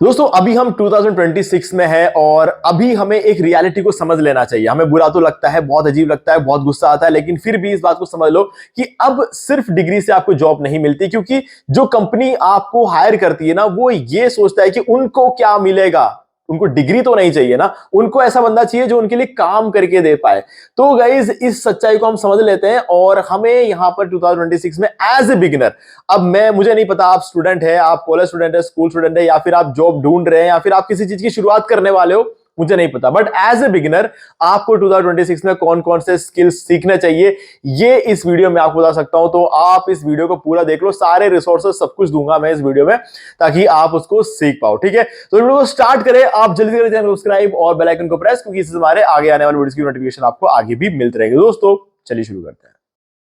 दोस्तों अभी हम 2026 में है और अभी हमें एक रियलिटी को समझ लेना चाहिए। हमें बुरा तो लगता है, बहुत अजीब लगता है, बहुत गुस्सा आता है, लेकिन फिर भी इस बात को समझ लो कि अब सिर्फ डिग्री से आपको जॉब नहीं मिलती, क्योंकि जो कंपनी आपको हायर करती है ना, वो ये सोचता है कि उनको क्या मिलेगा। उनको डिग्री तो नहीं चाहिए ना, उनको ऐसा बंदा चाहिए जो उनके लिए काम करके दे पाए। तो गाइज इस सच्चाई को हम समझ लेते हैं और हमें यहां पर 2026 में एज ए बिगिनर, अब मुझे नहीं पता आप स्टूडेंट है, आप कॉलेज स्टूडेंट है, स्कूल स्टूडेंट है, या फिर आप जॉब ढूंढ रहे हैं, या फिर आप किसी चीज की शुरुआत करने वाले हो, मुझे नहीं पता, बट एज ए बिगिनर आपको 2026 में कौन कौन से स्किल्स सीखने चाहिए ये इस वीडियो में आपको बता सकता हूं। तो आप इस वीडियो को पूरा देख लो, सारे रिसोर्सेस सब कुछ दूंगा मैं इस वीडियो में ताकि आप उसको सीख पाओ। ठीक है, तो वीडियो को स्टार्ट करें। आप जल्दी से जल्दी सब्सक्राइब और बेल आइकन को प्रेस, क्योंकि इससे हमारे आगे आने वाले वीडियोस की नोटिफिकेशन आपको आगे भी मिलते रहेंगे। दोस्तों चलिए शुरू करते हैं।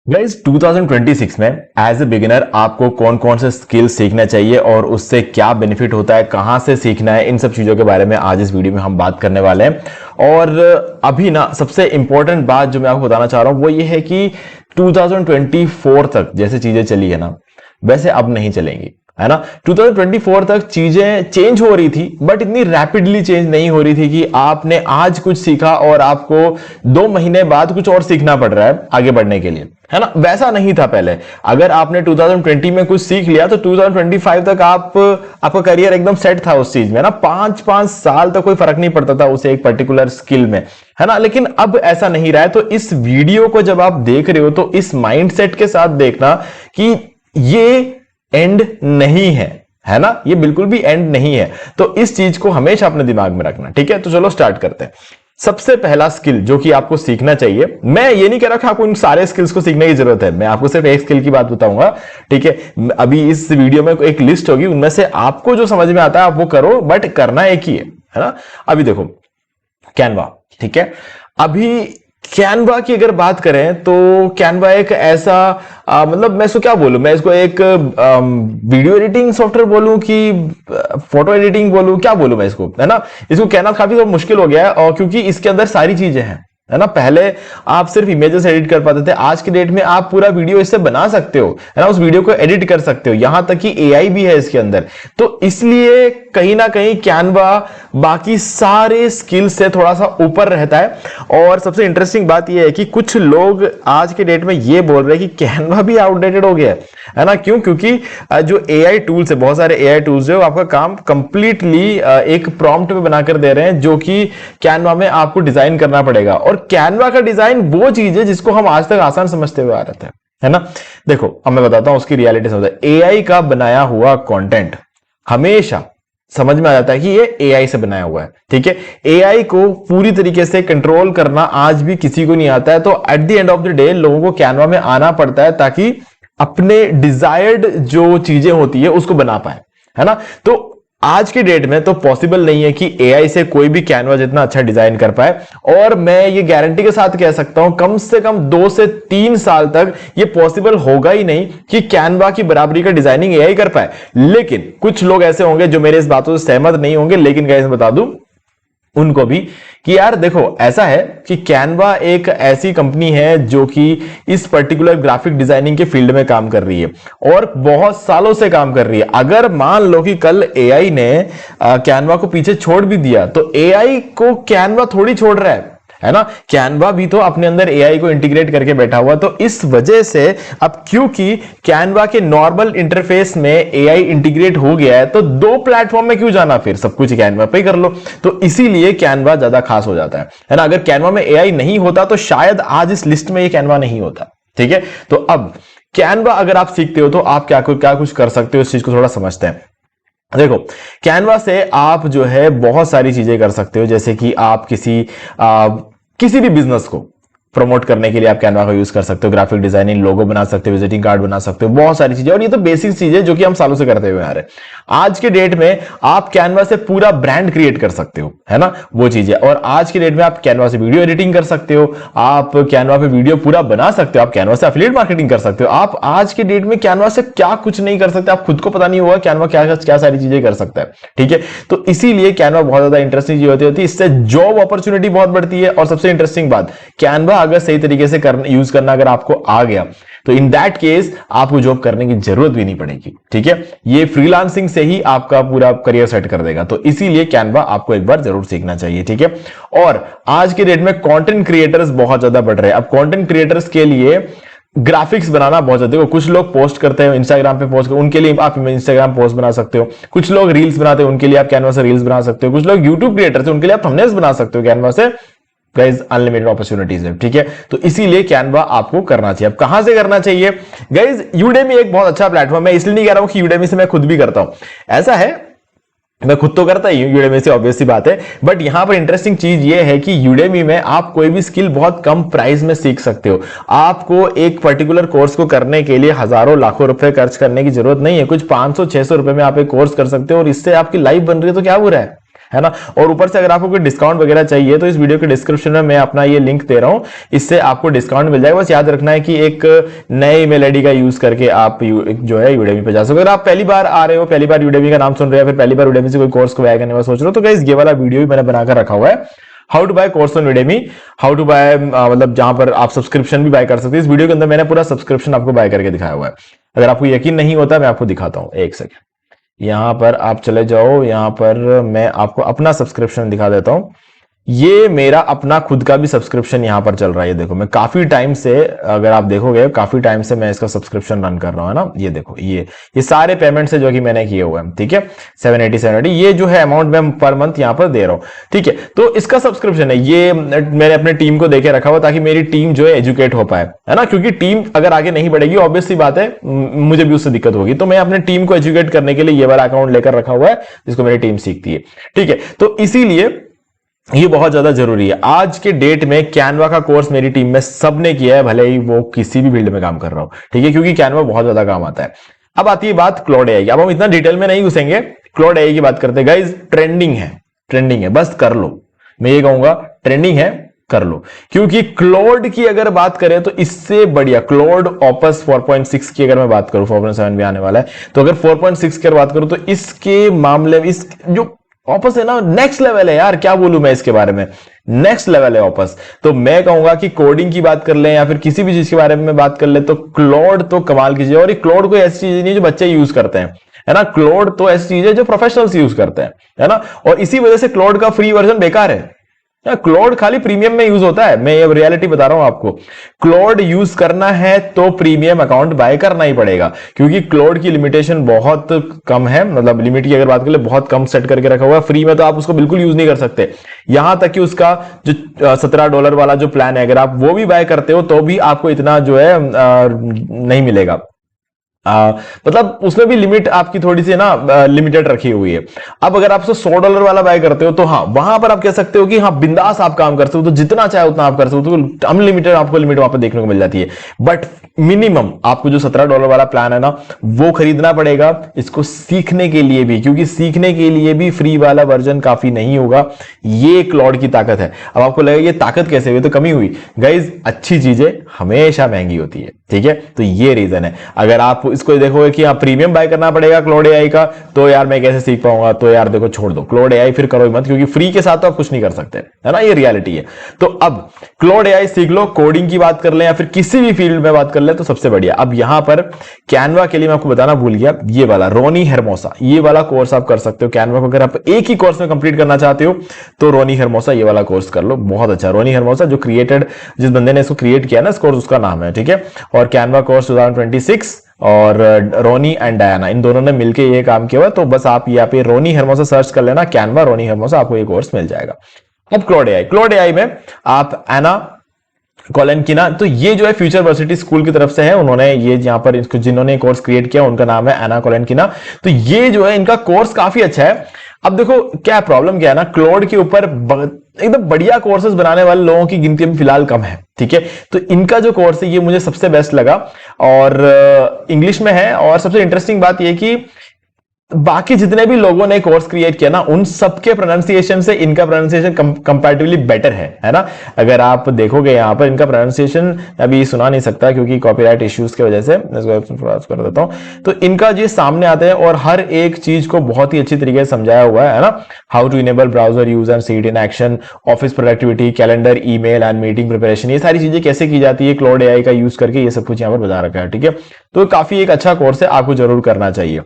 गाइस 2026 में एज ए बिगिनर आपको कौन कौन से स्किल्स सीखना चाहिए और उससे क्या बेनिफिट होता है, कहां से सीखना है, इन सब चीजों के बारे में आज इस वीडियो में हम बात करने वाले हैं। और अभी ना सबसे इंपॉर्टेंट बात जो मैं आपको बताना चाह रहा हूं वो ये है कि 2024 तक जैसे चीजें चली है ना, वैसे अब नहीं चलेंगी, है ना। 2024 तक चीजें चेंज हो रही थी, बट इतनी रैपिडली चेंज नहीं हो रही थी कि आपने आज कुछ सीखा और आपको 2 महीने बाद कुछ और सीखना पड़ रहा है आगे बढ़ने के लिए, है ना। वैसा नहीं था पहले। अगर आपने 2020 में कुछ सीख लिया तो 2025 तक आपका करियर एकदम सेट था उस चीज में, ना। 5 साल तक कोई फर्क नहीं पड़ता था उसे एक पर्टिकुलर स्किल में, है ना। लेकिन अब ऐसा नहीं रहा है। तो इस वीडियो को जब आप देख रहे हो तो इस माइंडसेट के साथ देखना कि ये एंड नहीं है ना, ये बिल्कुल भी एंड नहीं है। तो इस चीज को हमेशा अपने दिमाग में रखना, ठीक है। तो चलो स्टार्ट करते हैं। सबसे पहला स्किल जो कि आपको सीखना चाहिए, मैं ये नहीं कह रहा कि आपको इन सारे स्किल्स को सीखने की जरूरत है, मैं आपको सिर्फ एक स्किल की बात बताऊंगा, ठीक है। अभी इस वीडियो में एक लिस्ट होगी, उनमें से आपको जो समझ में आता है आप वो करो, बट करना एक ही है ना। अभी देखो कैनवा, ठीक है। अभी कैनवा की अगर बात करें तो कैनवा एक ऐसा मतलब मैं इसको क्या बोलूं, मैं इसको एक वीडियो एडिटिंग सॉफ्टवेयर बोलूं कि फोटो एडिटिंग बोलूं, क्या बोलूं मैं इसको, है ना। इसको कहना काफी तो मुश्किल हो गया है, और क्योंकि इसके अंदर सारी चीजें हैं, है ना। पहले आप सिर्फ इमेजेस एडिट कर पाते थे, आज की डेट में आप पूरा वीडियो इससे बना सकते हो, है ना। उस वीडियो को एडिट कर सकते हो, यहां तक कि एआई भी है इसके अंदर। तो इसलिए कहीं ना कहीं कैनवा बाकी सारे स्किल्स से थोड़ा सा ऊपर रहता है। और सबसे इंटरेस्टिंग बात यह है कि कुछ लोग आज के डेट में यह बोल रहे हैं कि कैनवा भी आउटडेटेड हो गया है ना। क्यों? क्योंकि जो एआई टूल्स है, बहुत सारे एआई टूल्स है, वो आपका काम कंप्लीटली एक प्रॉम्प्ट पे बनाकर दे रहे हैं, जो कि कैनवा में आपको डिजाइन करना पड़ेगा। और कैनवा का डिजाइन वो चीज है जिसको हम आज तक आसान समझते हुए आ रहे थे, है ना। देखो अब मैं बताता हूं उसकी रियलिटी समझ। एआई का बनाया हुआ कंटेंट हमेशा समझ में आ जाता है कि ये एआई से बनाया हुआ है, ठीक है। एआई को पूरी तरीके से कंट्रोल करना आज भी किसी को नहीं आता है। तो at the end of the day लोगों को कैनवा में आना पड़ता है ताकि अपने डिजायर्ड जो चीजें होती है उसको बना पाए, है ना। तो आज की डेट में तो पॉसिबल नहीं है कि एआई से कोई भी कैनवा जितना अच्छा डिजाइन कर पाए। और मैं ये गारंटी के साथ कह सकता हूं कम से कम 2 से 3 साल तक ये पॉसिबल होगा ही नहीं कि कैनवा की बराबरी का डिजाइनिंग एआई कर पाए। लेकिन कुछ लोग ऐसे होंगे जो मेरे इस बातों से सहमत नहीं होंगे, लेकिन गाइस बता दूं उनको भी कि यार देखो ऐसा है कि कैनवा एक ऐसी कंपनी है जो कि इस पर्टिकुलर ग्राफिक डिजाइनिंग के फील्ड में काम कर रही है और बहुत सालों से काम कर रही है। अगर मान लो कि कल एआई ने कैनवा को पीछे छोड़ भी दिया तो एआई को कैनवा थोड़ी छोड़ रहा है ना। कैनवा भी तो अपने अंदर एआई को इंटीग्रेट करके बैठा हुआ। तो इस वजह से अब क्योंकि कैनवा के नॉर्मल इंटरफेस में एआई इंटीग्रेट हो गया है तो 2 प्लेटफॉर्म में क्यों जाना, फिर सब कुछ कैनवा पे ही कर लो। तो इसीलिए कैनवा ज्यादा खास हो जाता है ना। अगर कैनवा में एआई नहीं होता तो शायद आज इस लिस्ट में ये कैनवा नहीं होता, ठीक है। तो अब कैनवा अगर आप सीखते हो तो आप क्या कुछ कर सकते हो, इस चीज को थोड़ा समझते हैं। देखो कैनवा से आप जो है बहुत सारी चीजें कर सकते हो, जैसे कि आप किसी भी बिजनेस को प्रमोट करने के लिए आप कैनवा का यूज कर सकते हो। ग्राफिक डिजाइनिंग, लोगो बना सकते हो, विजिटिंग कार्ड बना सकते हो, बहुत सारी चीजें। और ये तो बेसिक चीजें जो कि हम सालों से करते हुए आ रहे हैं। आज के डेट में आप कैनवा से पूरा ब्रांड क्रिएट कर सकते हो, है ना, वो चीजें। और आज के डेट में आप कैनवा से वीडियो एडिटिंग कर सकते हो, आप कैनवा पे वीडियो पूरा बना सकते हो, आप कैनवा से एफिलिएट मार्केटिंग कर सकते हो। आप आज के डेट में कैनवा से क्या कुछ नहीं कर सकते, आप खुद को पता नहीं होगा कैनवा क्या सारी चीजें कर सकता है, ठीक है। तो इसीलिए कैनवा बहुत ज्यादा इंटरेस्टिंग चीज होती है, इससे जॉब अपॉर्चुनिटी बहुत बढ़ती है। और सबसे इंटरेस्टिंग बात, कैनवा अगर सही तरीके से यूज करना अगर आपको आ गया तो इन दैट केस आपको जॉब करने की जरूरत भी नहीं पड़ेगी। ठीक है, ये फ्रीलांसिंग से ही आपका पूरा करियर सेट कर देगा। तो इसीलिए कैनवा आपको एक बार जरूर सीखना चाहिए। ठीक है, और आज के डेट में कंटेंट क्रिएटर्स बहुत ज्यादा बढ़ रहे हैं। अब कंटेंट क्रिएटर्स के लिए ग्राफिक्स बनाना बहुत ज्यादा, देखो कुछ लोग पोस्ट करते हैं इंस्टाग्राम पे पोस्ट करते, उनके लिए आप इंस्टाग्राम पोस्ट बना सकते हो। कुछ लोग रील्स बनाते हैं, उनके लिए आप कैनवा से रील्स बना सकते हो। कुछ लोग यूट्यूब क्रिएटर्स हैं, उनके लिए आप थंबनेल्स बना सकते हो कैनवा से। गाइज अनलिमिटेड अपॉर्चुनिटीज है। ठीक है, तो इसीलिए कैनवा आपको करना चाहिए। अब कहां से करना चाहिए गाइज? यूडेमी एक बहुत अच्छा प्लेटफॉर्म है, इसलिए नहीं कह रहा हूं कि यूडेमी से मैं खुद भी करता हूं, ऐसा है मैं खुद तो करता ही हूं यूडेमी से, ऑब्वियस सी बात है। बट यहां पर इंटरेस्टिंग चीज ये है कि यूडेमी में आप कोई भी स्किल बहुत कम प्राइस में सीख सकते हो। आपको एक पर्टिकुलर कोर्स को करने के लिए हजारों लाखों रुपए खर्च करने की जरूरत नहीं है। कुछ 500-600 रुपए में आप एक कोर्स कर सकते हो और इससे आपकी लाइफ बन रही है, तो क्या बुरा है ना। और ऊपर से अगर आपको कोई डिस्काउंट वगैरह चाहिए तो इस वीडियो के डिस्क्रिप्शन में मैं अपना ये लिंक दे रहा हूं, इससे आपको डिस्काउंट मिल जाएगा। बस याद रखना है कि एक नए ईमेल आईडी का यूज करके आप जो है यूडेमी पे जा सकते हो। अगर आप पहली बार आ रहे हो, पहली बार यूडेमी का नाम सुन रहे हो, फिर पहली बार यूडेमी से कोई कोर्स को बाय करने का सोच रहे हो, तो गाइस ये वाला वीडियो भी मैंने बनाकर रखा हुआ है, how to buy course on Udemy, how to buy, मतलब जहां पर आप सब्सक्रिप्शन भी बाय कर सकते हो। इस वीडियो के अंदर मैंने पूरा सब्सक्रिप्शन आपको बाय करके दिखाया हुआ है। अगर आपको यकीन नहीं होता मैं आपको दिखाता हूं, एक सेकंड, यहां पर आप चले जाओ, यहां पर मैं आपको अपना सब्सक्रिप्शन दिखा देता हूं। ये मेरा अपना खुद का भी सब्सक्रिप्शन यहां पर चल रहा है। ये देखो मैं काफी टाइम से, अगर आप देखोगे काफी टाइम से मैं इसका सब्सक्रिप्शन रन कर रहा हूं, है ना। ये देखो ये सारे पेमेंट्स है जो कि मैंने किए हुए हैं। ठीक है, 780 ये जो है अमाउंट मैं पर मंथ यहां पर दे रहा हूं। ठीक है, तो इसका सब्सक्रिप्शन है, ये मैंने अपने टीम को देके रखा हुआ ताकि मेरी टीम जो है एजुकेट हो पाए, है ना। क्योंकि टीम अगर आगे नहीं बढ़ेगी, ऑब्वियस सी बात है मुझे भी उससे दिक्कत होगी। तो मैं अपने टीम को एजुकेट करने के लिए ये वाला अकाउंट लेकर रखा हुआ है जिसको मेरी टीम सीखती है। ठीक है, तो इसीलिए ये बहुत ज्यादा जरूरी है। आज के डेट में कैनवा का कोर्स मेरी टीम में सबने किया है, भले ही वो किसी भी फील्ड में काम कर रहा हो। ठीक है, क्योंकि कैनवा बहुत ज्यादा काम आता है। अब आती है बात क्लाउड एआई की। अब हम इतना डिटेल में नहीं घुसेंगे, क्लाउड एआई की बात करते हैं। गाइस ट्रेंडिंग है, बस कर लो। मैं ये कहूंगा ट्रेंडिंग है, कर लो। क्योंकि क्लाउड की अगर बात करें तो इससे बढ़िया क्लाउड ऑपस 4.6 की अगर मैं बात करूं, 4.7 भी आने वाला है, तो अगर 4.6 की बात करूं तो इसके मामले में इस जो ऑपस है ना, नेक्स्ट लेवल है यार। क्या बोलूं मैं इसके बारे में, नेक्स्ट लेवल है ऑपस। तो मैं कहूंगा कि कोडिंग की बात कर ले या फिर किसी भी चीज के बारे में बात कर ले तो क्लाउड तो कमाल कीजिए। और ये क्लाउड कोई ऐसी चीज नहीं जो बच्चे यूज करते हैं, है ना। क्लाउड तो ऐसी चीज है जो प्रोफेशनल्स यूज करते हैं, है ना। और इसी वजह से क्लाउड का फ्री वर्जन बेकार है। क्लाउड खाली प्रीमियम में यूज होता है। मैं ये रियलिटी बता रहा हूं आपको, क्लाउड यूज करना है तो प्रीमियम अकाउंट बाय करना ही पड़ेगा। क्योंकि क्लाउड की लिमिटेशन बहुत कम है, मतलब लिमिट की अगर बात करें बहुत कम सेट करके रखा हुआ है। फ्री में तो आप उसको बिल्कुल यूज नहीं कर सकते। यहां तक कि उसका जो $17 वाला जो प्लान है, अगर आप वो भी बाय करते हो तो भी आपको इतना जो है नहीं मिलेगा। मतलब उसमें भी लिमिट आपकी थोड़ी सी ना लिमिटेड रखी हुई है। अब अगर आप $100 वाला बाय करते हो तो हाँ, वहां पर आप कह सकते हो कि हाँ बिंदास आप काम कर सकते हो, तो जितना चाहे उतना आप कर सकते हो, तो अनलिमिटेड आपको लिमिट वहां पर देखने को मिल जाती है। बट मिनिमम आपको जो $17 वाला प्लान है ना, वो खरीदना पड़ेगा इसको सीखने के लिए भी, क्योंकि सीखने के लिए भी फ्री वाला वर्जन काफी नहीं होगा। ये क्लाउड की ताकत है। अब आपको लगेगा ये ताकत कैसे हुई, तो कमी हुई। गाइज अच्छी चीजें हमेशा महंगी होती है, ठीक है, तो ये रीजन है। अगर आप इसको देखोगे कि आप प्रीमियम बाय करना पड़ेगा क्लाउड एआई का, तो यार मैं कैसे सीख पाऊंगा, तो यार देखो छोड़ दो क्लाउड एआई, फिर करो मत, क्योंकि फ्री के साथ तो आप कुछ नहीं कर सकते, है ना। ये रियलिटी है। तो अब क्लाउड एआई सीख लो, कोडिंग की बात कर ले या फिर किसी भी फील्ड में बात कर ले तो सबसे बढ़िया। अब यहां पर कैनवा के लिए मैं आपको बताना भूल गया, ये वाला रोनी हरमोसा, ये वाला कोर्स आप कर सकते हो कैनवा को। अगर आप एक ही कोर्स में कंप्लीट करना चाहते हो तो रोनी हरमोसा ये वाला कोर्स कर लो, बहुत अच्छा। रोनी हरमोसा जो क्रिएटेड, जिस बंदे ने इसको क्रिएट किया ना इस कोर्स, उसका नाम है, ठीक है। और कैनवा कोर्स 2026 और रोनी एंड डायना, इन दोनों ने मिलकर ये काम किया हुआ। तो बस आप यहाँ पे रोनी हरमोसा सर्च कर लेना, कैनवा रोनी हरमोसा, आपको ये कोर्स मिल जाएगा। अब क्लाउड एआई में आप एना कोलेनकिना, तो ये जो है फ्यूचर वर्सिटी स्कूल की तरफ से है, उन्होंने ये यहाँ पर इसको जिन्होंने कोर्स क्रिएट किया उनका नाम है एना कोलेनकिना। तो ये जो है इनका कोर्स काफी अच्छा है। अब देखो क्या प्रॉब्लम क्या है ना, क्लाउड के ऊपर एकदम बढ़िया कोर्सेज बनाने वाले लोगों की गिनती में फिलहाल कम है, ठीक है। तो इनका जो कोर्स है ये मुझे सबसे बेस्ट लगा और इंग्लिश में है। और सबसे इंटरेस्टिंग बात ये कि बाकी जितने भी लोगों ने कोर्स क्रिएट किया ना, उन सबके प्रोनाउंसिएशन से इनका प्रोनाउंसिएशन कंपैरेटिवली बेटर है ना। अगर आप देखोगे यहां पर इनका प्रोनाउंसिएशन अभी सुना नहीं सकता क्योंकि कॉपीराइट इश्यूज की वजह से, इसको कर देता हूं। तो इनका जो सामने आते हैं और हर एक चीज को बहुत ही अच्छी तरीके से समझाया हुआ है ना। How to enable browser use and see it in action, office productivity, calendar, email and meeting preparation, ये सारी चीजें कैसे की जाती है क्लाउड एआई का यूज करके, ये सब कुछ यहां पर बता रखा है। ठीक है, तो काफी एक अच्छा कोर्स है, आपको जरूर करना चाहिए।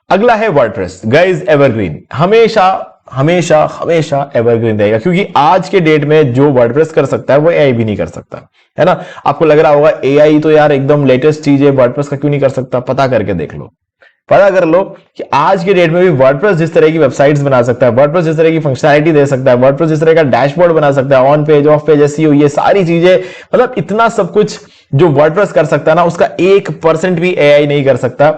अगला है वर्डप्रेस। गाइस एवरग्रीन, हमेशा हमेशा हमेशा एवरग्रीन रहेगा, क्योंकि आज के डेट में जो वर्डप्रेस कर सकता है वो एआई भी नहीं कर सकता है ना। आपको लग रहा होगा एआई तो यार एकदम लेटेस्ट चीज है, वर्डप्रेस का क्यों नहीं कर सकता? पता करके देख लो, पता कर लो कि आज के डेट में भी वर्डप्रेस जिस तरह की वेबसाइट्स बना सकता है, वर्डप्रेस जिस तरह की फंक्शनैलिटी दे सकता है, वर्डप्रेस जिस तरह का डैशबोर्ड बना सकता है, on page of page SEO, ये सारी चीजें, मतलब इतना सब कुछ जो वर्डप्रेस कर सकता है ना, उसका 1% भी एआई नहीं कर सकता।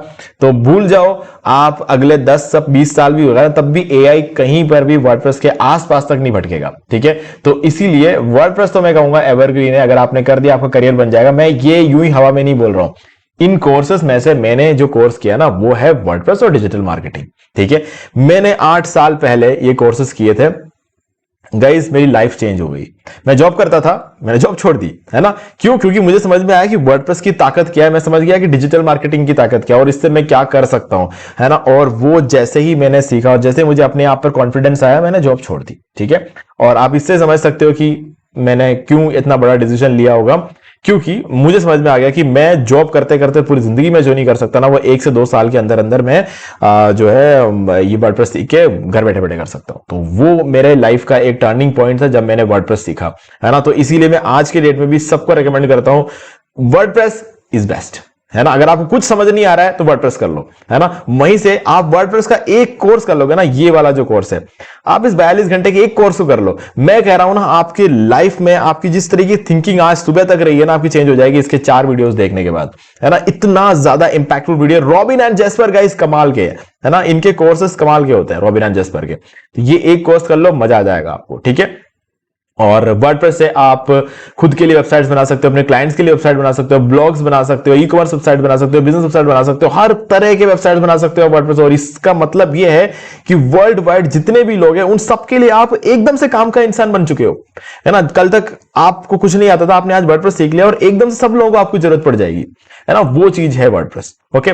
तो भूल जाओ, आप अगले 10-20 साल भी होगा तब भी एआई कहीं पर भी वर्डप्रेस के आसपास तक नहीं भटकेगा। ठीक है, तो इसीलिए वर्डप्रेस तो मैं कहूंगा एवरग्रीन है। अगर आपने कर दिया आपका करियर बन जाएगा। मैं ये यूं ही हवा में नहीं बोल रहा हूं। इन कोर्सेस में से मैंने जो कोर्स किया ना वो है वर्डप्रेस और डिजिटल मार्केटिंग। ठीक है, मैंने 8 साल पहले ये कोर्सेस किए थे। गाइस मेरी लाइफ चेंज हो गई। मैं जॉब करता था, मैंने जॉब छोड़ दी, है ना। क्यों? क्योंकि मुझे समझ में आया कि वर्डप्रेस की ताकत क्या है, मैं समझ गया कि डिजिटल मार्केटिंग की ताकत क्या है और इससे मैं क्या कर सकता हूं, है ना। और वो जैसे ही मैंने सीखा और जैसे मुझे अपने आप पर कॉन्फिडेंस आया, मैंने जॉब छोड़ दी। ठीक है, और आप इससे समझ सकते हो कि मैंने क्यों इतना बड़ा डिसीजन लिया होगा। क्योंकि मुझे समझ में आ गया कि मैं जॉब करते करते पूरी जिंदगी में जो नहीं कर सकता ना, वो 1 से 2 साल के अंदर अंदर मैं जो है ये वर्डप्रेस सीख के घर बैठे बैठे कर सकता हूं। तो वो मेरे लाइफ का एक टर्निंग पॉइंट था जब मैंने वर्डप्रेस सीखा, है ना। तो इसीलिए मैं आज के डेट में भी सबको रेकमेंड करता हूं, वर्डप्रेस इज बेस्ट, है ना। अगर आपको कुछ समझ नहीं आ रहा है तो वर्डप्रेस कर लो, है ना। वहीं से आप वर्डप्रेस का एक कोर्स कर लोगे ना, ये वाला जो कोर्स है, आप इस 42 घंटे के एक कोर्स को कर लो। मैं कह रहा हूं ना, आपकी लाइफ में आपकी जिस तरह की थिंकिंग आज सुबह तक रही है ना, आपकी चेंज हो जाएगी इसके 4 वीडियोस देखने के बाद, है ना। इतना ज्यादा impactful video. Robin and Jasper guys कमाल के है ना, इनके कोर्सेस कमाल के होते हैं रॉबिन एंड जेस्पर के। तो ये एक कोर्स कर लो, मजा आ जाएगा आपको। ठीक है, और वर्डप्रेस से आप खुद के लिए वेबसाइट्स बना सकते हो, अपने क्लाइंट्स के लिए वेबसाइट बना सकते हो, ब्लॉग्स बना सकते हो, ई कॉमर्स वेबसाइट बना सकते हो, बिजनेस वेबसाइट बना सकते हो, हर तरह के वेबसाइट बना सकते हो वर्डप्रेस। और इसका मतलब यह है कि वर्ल्ड वाइड जितने भी लोग हैं उन सबके लिए आप एकदम से काम का इंसान बन चुके हो, है ना। कल तक आपको कुछ नहीं आता था, आपने आज वर्डप्रेस सीख लिया और एकदम से सब लोगों को आपको जरूरत पड़ जाएगी, है ना। वो चीज है वर्डप्रेस। ओके,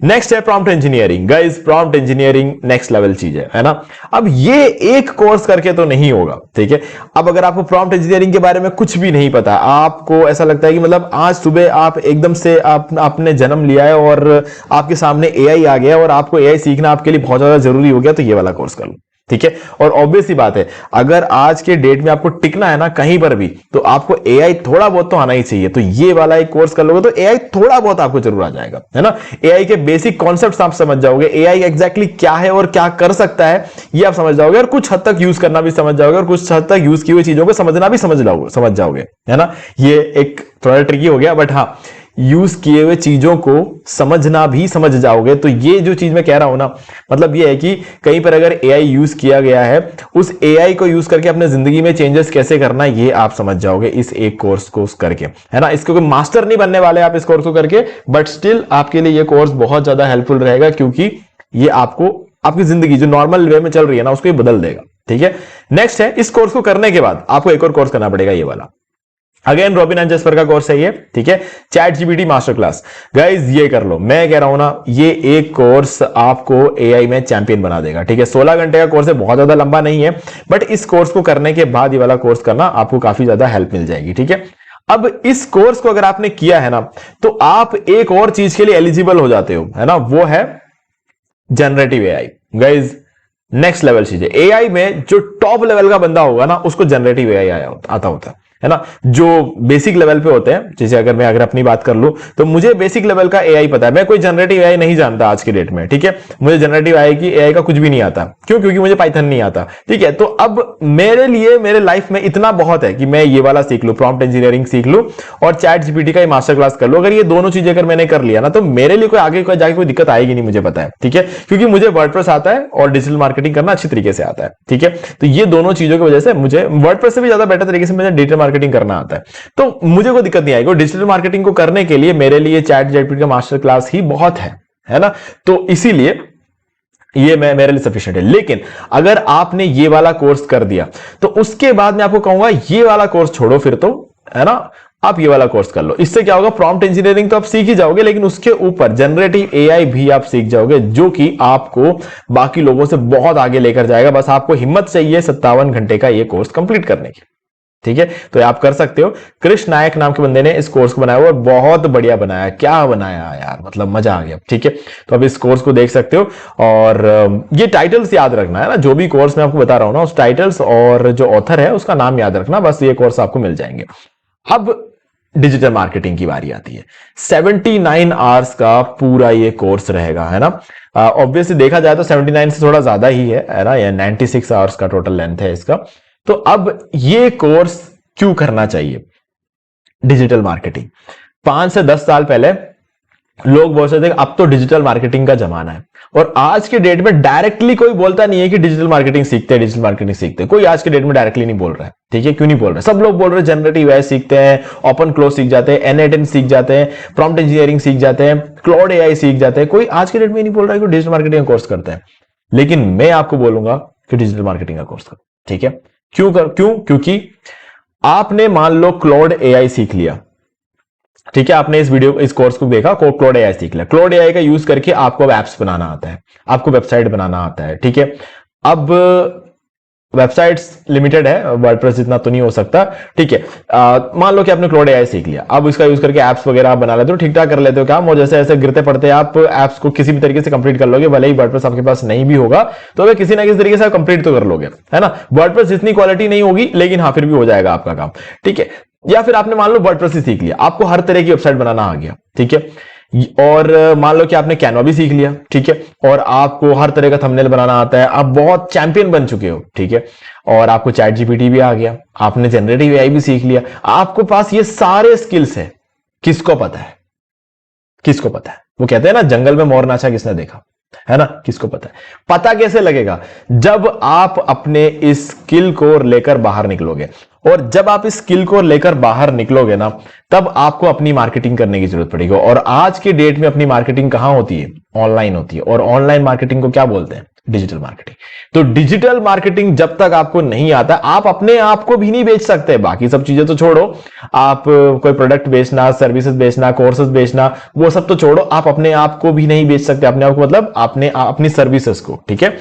नेक्स्ट है prompt engineering. Guys prompt engineering next level चीज है ना। अब ये एक कोर्स करके तो नहीं होगा। ठीक है, अब अगर आपको प्रॉम्प्ट इंजीनियरिंग के बारे में कुछ भी नहीं पता, आपको ऐसा लगता है कि मतलब आज सुबह आप एकदम से आपने जन्म लिया है और आपके सामने एआई आ गया और आपको एआई सीखना आपके लिए बहुत ज्यादा जरूरी हो गया, तो ये वाला कोर्स कर लो। ठीक है, और ऑब्वियस सी बात है, अगर आज के डेट में आपको टिकना है ना कहीं पर भी, तो आपको एआई थोड़ा बहुत तो आना ही चाहिए। तो ये वाला एक कोर्स कर लोगे तो एआई थोड़ा बहुत आपको जरूर आ जाएगा, है ना। एआई के बेसिक कॉन्सेप्ट्स आप समझ जाओगे, एआई एग्जैक्टली क्या है और क्या कर सकता है ये आप समझ जाओगे, और कुछ हद तक यूज करना भी समझ जाओगे, और कुछ हद तक यूज की हुई चीजों को समझना भी समझ जाओगे, है ना। ये एक थोड़ा ट्रिकी हो गया, बट हाँ, यूज किए हुए चीजों को समझना भी समझ जाओगे। तो ये जो चीज मैं कह रहा हूं ना, मतलब ये है कि कहीं पर अगर एआई यूज किया गया है, उस एआई को यूज करके अपने जिंदगी में चेंजेस कैसे करना, ये आप समझ जाओगे इस एक कोर्स को करके, है ना। इसको कोई मास्टर नहीं बनने वाले आप इस कोर्स को करके, बट स्टिल आपके लिए ये कोर्स बहुत ज्यादा हेल्पफुल रहेगा, क्योंकि ये आपको आपकी जिंदगी जो नॉर्मल वे में चल रही है ना, उसको बदल देगा। ठीक है, नेक्स्ट है, इस कोर्स को करने के बाद आपको एक और कोर्स करना पड़ेगा, ये वाला। अगेन रॉबिन एंड जेस्पर का कोर्स है ये। ठीक है, chat GPT master class. Guys ये कर लो, मैं कह रहा हूं ना, ये एक कोर्स आपको एआई में चैंपियन बना देगा। ठीक है, 16 घंटे का कोर्स है, बहुत ज्यादा लंबा नहीं है, बट इस कोर्स को करने के बाद ये वाला कोर्स करना आपको काफी ज्यादा हेल्प मिल जाएगी। ठीक है, अब इस कोर्स को अगर आपने किया है ना, तो आप एक और चीज के लिए एलिजिबल हो जाते हो, है ना, वो है generative AI. Guys next level चीज है। एआई में जो टॉप लेवल का बंदा होगा ना, उसको जनरेटिव एआई आता होता है ना। जो बेसिक लेवल पे होते हैं, जैसे अगर अपनी बात कर लूं, तो मुझे बेसिक लेवल का एआई पता है, मैं कोई जनरेटिव एआई नहीं जानता आज की डेट में। ठीक है, मुझे जनरेटिव एआई का कुछ भी नहीं आता। क्यों? क्योंकि मुझे पाइथन नहीं आता। ठीक है, तो अब मेरे लिए मेरे लाइफ में इतना बहुत है कि मैं ये वाला सीख लूं, प्रॉम्प्ट इंजीनियरिंग सीख लूं और चैट जीपीटी का मास्टर क्लास कर लूं। अगर ये दोनों चीजें अगर मैंने कर लिया ना, तो मेरे लिए कोई आगे जाके कोई दिक्कत आएगी नहीं, मुझे पता है। ठीक है, क्योंकि मुझे वर्डप्रेस आता है और डिजिटल मार्केटिंग करना अच्छी तरीके से आता है। ठीक है, तो ये दोनों चीजों की वजह से मुझे वर्डप्रेस से भी ज्यादा बेटर तरीके से मुझे डिजिटल मार्केटिंग करना आता है। तो मुझे कोई दिक्कत नहीं आएगी। डिजिटल मार्केटिंग को करने के लिए मेरे लिए चैट जीपीटी का मास्टर क्लास ही बहुत है ना। तो इसीलिए ये मैं मेरे लिए सफिशिएंट है। लेकिन अगर आपने ये वाला कोर्स कर दिया तो उसके बाद मैं आपको कहूंगा ये वाला कोर्स छोड़ो, फिर तो है ना, आप ये वाला कोर्स कर लो। इससे क्या होगा, प्रॉम्प्ट इंजीनियरिंग तो आप सीख ही जाओगे, लेकिन उसके ऊपर जनरेटिव एआई भी आप सीख जाओगे, जो कि आपको बाकी लोगों से बहुत आगे लेकर जाएगा। बस आपको हिम्मत चाहिए 57 घंटे का ये कोर्स कंप्लीट करने की। ठीक है, तो आप कर सकते हो। कृष्ण नायक नाम के बंदे ने इस कोर्स को बनाया हुआ, बहुत बढ़िया बनाया, क्या बनाया यार, मतलब मजा आ गया। ठीक है, तो अब इस कोर्स को देख सकते हो। और ये टाइटल्स याद रखना है ना, जो भी कोर्स मैं आपको बता रहा हूं ना, उस टाइटल्स और जो ऑथर है उसका नाम याद रखना, बस ये कोर्स आपको मिल जाएंगे। अब डिजिटल मार्केटिंग की बारी आती है। 79 आवर्स का पूरा ये कोर्स रहेगा, है ना। ऑब्वियसली देखा जाए तो 79 से थोड़ा ज्यादा ही है ना, ये 96 आवर्स का टोटल लेंथ है इसका। तो अब ये कोर्स क्यों करना चाहिए? डिजिटल मार्केटिंग 5 से 10 साल पहले लोग बोल रहे थे अब तो डिजिटल मार्केटिंग का जमाना है, और आज के डेट में डायरेक्टली कोई बोलता नहीं है कि डिजिटल मार्केटिंग सीखते हैं, डिजिटल मार्केटिंग सीखते हैं। कोई आज के डेट में डायरेक्टली नहीं बोल रहा है। ठीक है, क्यों नहीं बोल रहे? सब लोग बोल रहे हैं जनरेटिव एआई सीखते हैं, ओपन क्लोज सीख जाते हैं, N8N सीख जाते हैं, प्रॉम्प्ट इंजीनियरिंग सीख जाते हैं, क्लाउड एआई सीख जाते हैं। कोई आज के डेट में नहीं बोल रहा है कि डिजिटल मार्केटिंग का कोर्स करते हैं। लेकिन मैं आपको बोलूंगा कि डिजिटल मार्केटिंग का कोर्स करो। ठीक है, क्योंकि आपने मान लो क्लाउड एआई सीख लिया। ठीक है, आपने इस कोर्स को देखा, क्लाउड एआई सीख लिया। क्लाउड एआई का यूज करके आपको अब एप्स बनाना आता है, आपको वेबसाइट बनाना आता है। ठीक है, अब वेबसाइट्स लिमिटेड है, वर्डप्रेस जितना तो नहीं हो सकता। ठीक है, मान लो कि आपने क्लाउड एआई सीख लिया, अब इसका यूज करके एप्स वगैरह आप बना लेते हो, ठीक ठाक कर लेते हो काम, और जैसे ऐसे गिरते पड़ते आप एप्स को किसी भी तरीके से कंप्लीट कर लोगे। भले ही वर्डप्रेस आपके पास नहीं भी होगा तो अगर किसी ना किसी तरीके से आप कंप्लीट तो कर लोगे, है ना। वर्डप्रेस जितनी क्वालिटी नहीं होगी, लेकिन हाँ फिर भी हो जाएगा आपका काम। ठीक है, या फिर आपने मान लो वर्डप्रेस ही सीख लिया, आपको हर तरह की वेबसाइट बनाना आ गया। ठीक है, और मान लो कि आपने कैनवा भी सीख लिया। ठीक है, और आपको हर तरह का थंबनेल बनाना आता है, आप बहुत चैंपियन बन चुके हो। ठीक है, और आपको चैट जीपीटी भी आ गया, आपने जनरेटिव एआई भी सीख लिया, आपको पास ये सारे स्किल्स है। किसको पता है? किसको पता है? वो कहते हैं ना, जंगल में मोर नाचा किसने देखा, है ना। किसको पता है? पता कैसे लगेगा? जब आप अपने इस स्किल को लेकर बाहर निकलोगे, और जब आप इस स्किल को लेकर बाहर निकलोगे ना, तब आपको अपनी मार्केटिंग करने की जरूरत पड़ेगी। और आज के डेट में अपनी मार्केटिंग कहां होती है? ऑनलाइन होती है। और ऑनलाइन मार्केटिंग को क्या बोलते हैं? Digital marketing. तो डिजिटल मार्केटिंग जब तक आपको नहीं आता, आप अपने आप को भी नहीं बेच सकते। बाकी सब चीजें तो छोड़ो, आप कोई प्रोडक्ट बेचना, सर्विसेज बेचना, कोर्सेज बेचना, वो सब तो छोड़ो, आप अपने आप को भी नहीं बेच सकते। अपने आप को मतलब अपनी सर्विसेज को। ठीक है,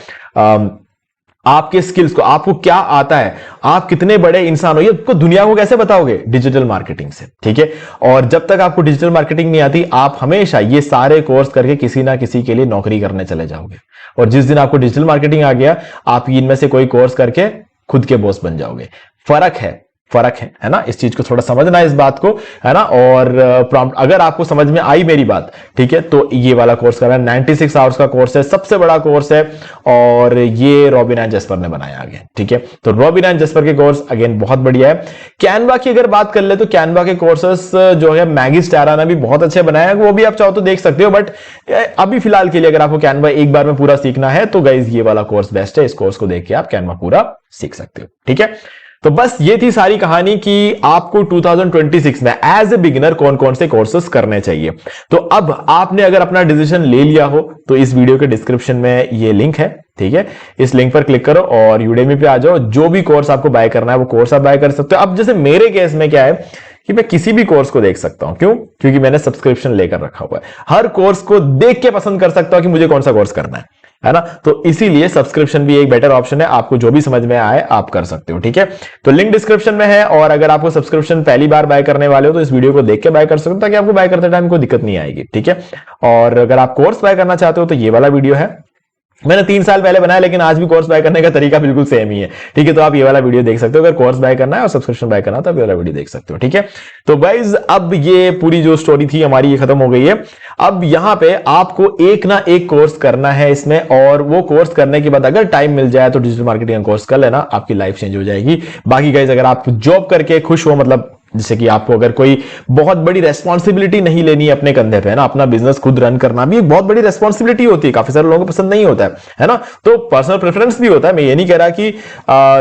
आपके स्किल्स को, आपको क्या आता है, आप कितने बड़े इंसान हो, ये आपको दुनिया को कैसे बताओगे? डिजिटल मार्केटिंग से। ठीक है, और जब तक आपको डिजिटल मार्केटिंग नहीं आती, आप हमेशा ये सारे कोर्स करके किसी ना किसी के लिए नौकरी करने चले जाओगे। और जिस दिन आपको डिजिटल मार्केटिंग आ गया, आप इनमें से कोई कोर्स करके खुद के बॉस बन जाओगे। फर्क है ना। इस चीज को थोड़ा समझना, इस बात को, है ना। और प्रॉम्प्ट अगर आपको समझ में आई मेरी बात, ठीक है, तो ये वाला कोर्स करना 96 आवर्स का कोर्स है, सबसे बड़ा कोर्स है, और ये रॉबिन एंड जस्पर ने बनाया आगे। ठीक है, तो रॉबिन एंड जस्पर के कोर्स अगेन बहुत बढ़िया है। कैनवा की अगर बात कर ले तो कैनवा के कोर्सेस जो है मैगी स्टारा ने भी बहुत अच्छे बनाया है, वो भी आप चाहो तो देख सकते हो। बट अभी फिलहाल के लिए अगर आपको कैनवा एक बार में पूरा सीखना है तो गाइज ये वाला कोर्स बेस्ट है। इस कोर्स को देख के आप कैनवा पूरा सीख सकते हो। ठीक है, तो बस ये थी सारी कहानी कि आपको 2026 में एज ए बिगिनर कौन कौन से कोर्सेस करने चाहिए। तो अब आपने अगर अपना डिसीजन ले लिया हो तो इस वीडियो के डिस्क्रिप्शन में ये लिंक है। ठीक है, इस लिंक पर क्लिक करो और यूडेमी पे आ जाओ। जो भी कोर्स आपको बाय करना है वो कोर्स आप बाय कर सकते हो। अब जैसे मेरे केस में क्या है कि मैं किसी भी कोर्स को देख सकता हूं। क्यों? क्योंकि मैंने सब्सक्रिप्शन लेकर रखा हुआ है। हर कोर्स को देख के पसंद कर सकता हूं कि मुझे कौन सा कोर्स करना है ना। तो इसीलिए सब्सक्रिप्शन भी एक बेटर ऑप्शन है। आपको जो भी समझ में आए आप कर सकते हो। ठीक है, तो लिंक डिस्क्रिप्शन में है। और अगर आपको सब्सक्रिप्शन पहली बार बाय करने वाले हो तो इस वीडियो को देख के बाय कर सकते हो, ताकि आपको बाय करते टाइम कोई दिक्कत नहीं आएगी। ठीक है, और अगर आप कोर्स बाय करना चाहते हो तो ये वाला वीडियो है, मैंने 3 साल पहले बनाया, लेकिन आज भी कोर्स बाय करने का तरीका बिल्कुल सेम ही है। ठीक है, तो आप ये वाला वीडियो देख सकते हो। अगर कोर्स बाय करना है और सब्सक्रिप्शन बाय करना है तो आप ये वाला वीडियो देख सकते हो। ठीक है, तो गाइज अब ये पूरी जो स्टोरी थी हमारी ये खत्म हो गई है। अब यहां पे आपको एक ना एक कोर्स करना है इसमें, और वो कोर्स करने के बाद अगर टाइम मिल जाए तो डिजिटल मार्केटिंग का कोर्स कर लेना, आपकी लाइफ चेंज हो जाएगी। बाकी गाइज अगर आप जॉब करके खुश हो, मतलब जैसे कि आपको अगर कोई बहुत बड़ी रेस्पॉन्सिबिलिटी नहीं लेनी है अपने कंधे पे, है ना, अपना बिजनेस खुद रन करना भी एक बहुत बड़ी रेस्पॉन्सिबिलिटी होती है, काफी सारे लोगों को पसंद नहीं होता है ना। तो पर्सनल प्रेफरेंस भी होता है। मैं ये नहीं कह रहा कि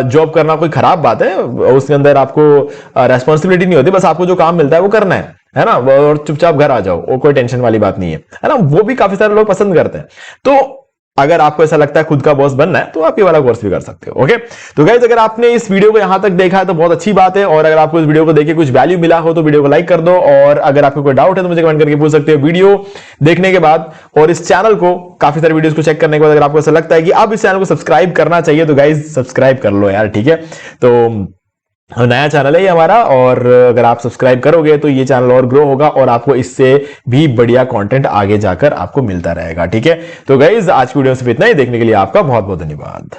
जॉब करना कोई खराब बात है, उसके अंदर आपको रेस्पॉन्सिबिलिटी नहीं होती, बस आपको जो काम मिलता है वो करना है ना, और चुपचाप घर आ जाओ, वो कोई टेंशन वाली बात नहीं है ना। वो भी काफी सारे लोग पसंद करते हैं। तो अगर आपको ऐसा लगता है खुद का बॉस बनना है तो आप ये वाला कोर्स भी कर सकते हो। ओके, तो गाइस अगर आपने इस वीडियो को यहां तक देखा है तो बहुत अच्छी बात है, और अगर आपको इस वीडियो को देख के कुछ वैल्यू मिला हो तो वीडियो को लाइक कर दो, और अगर आपको कोई डाउट है तो मुझे कमेंट करके पूछ सकते हो वीडियो देखने के बाद। और इस चैनल को काफी सारे वीडियोस को चेक करने के बाद अगर आपको ऐसा लगता है कि अब इस चैनल को सब्सक्राइब करना चाहिए तो गाइस सब्सक्राइब कर लो यार, ठीक है। तो नया चैनल है ये हमारा, और अगर आप सब्सक्राइब करोगे तो ये चैनल और ग्रो होगा और आपको इससे भी बढ़िया कंटेंट आगे जाकर आपको मिलता रहेगा, ठीक है। तो गाइस आज की वीडियो में सिर्फ इतना ही, देखने के लिए आपका बहुत बहुत धन्यवाद।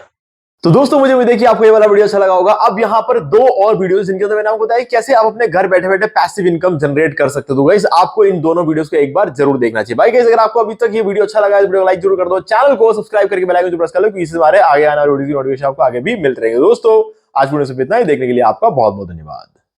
तो दोस्तों मुझे उम्मीद है कि आपको ये वाला वीडियो अच्छा लगा होगा। अब यहाँ पर 2 और वीडियोस जिनके अंदर मैंने आपको बताया कैसे आप अपने घर बैठे बैठे पैसिव इनकम जनरेट कर सकते हो। तो गाइस आपको इन दोनों वीडियोस को एक बार जरूर देखना चाहिए। भाई गाइस अगर आपको अभी तक ये वीडियो अच्छा लगा है तो वीडियो को लाइक जरूर कर दो, चैनल को सब्सक्राइब करके बेल आइकन को प्रेस कर लो, क्योंकि इससे हमारे आगे आने वाले वीडियो की नोटिफिकेशन आपको आगे भी मिलते रहेंगे। दोस्तों आज वीडियो से इतना ही, देखने के लिए आपका बहुत बहुत धन्यवाद।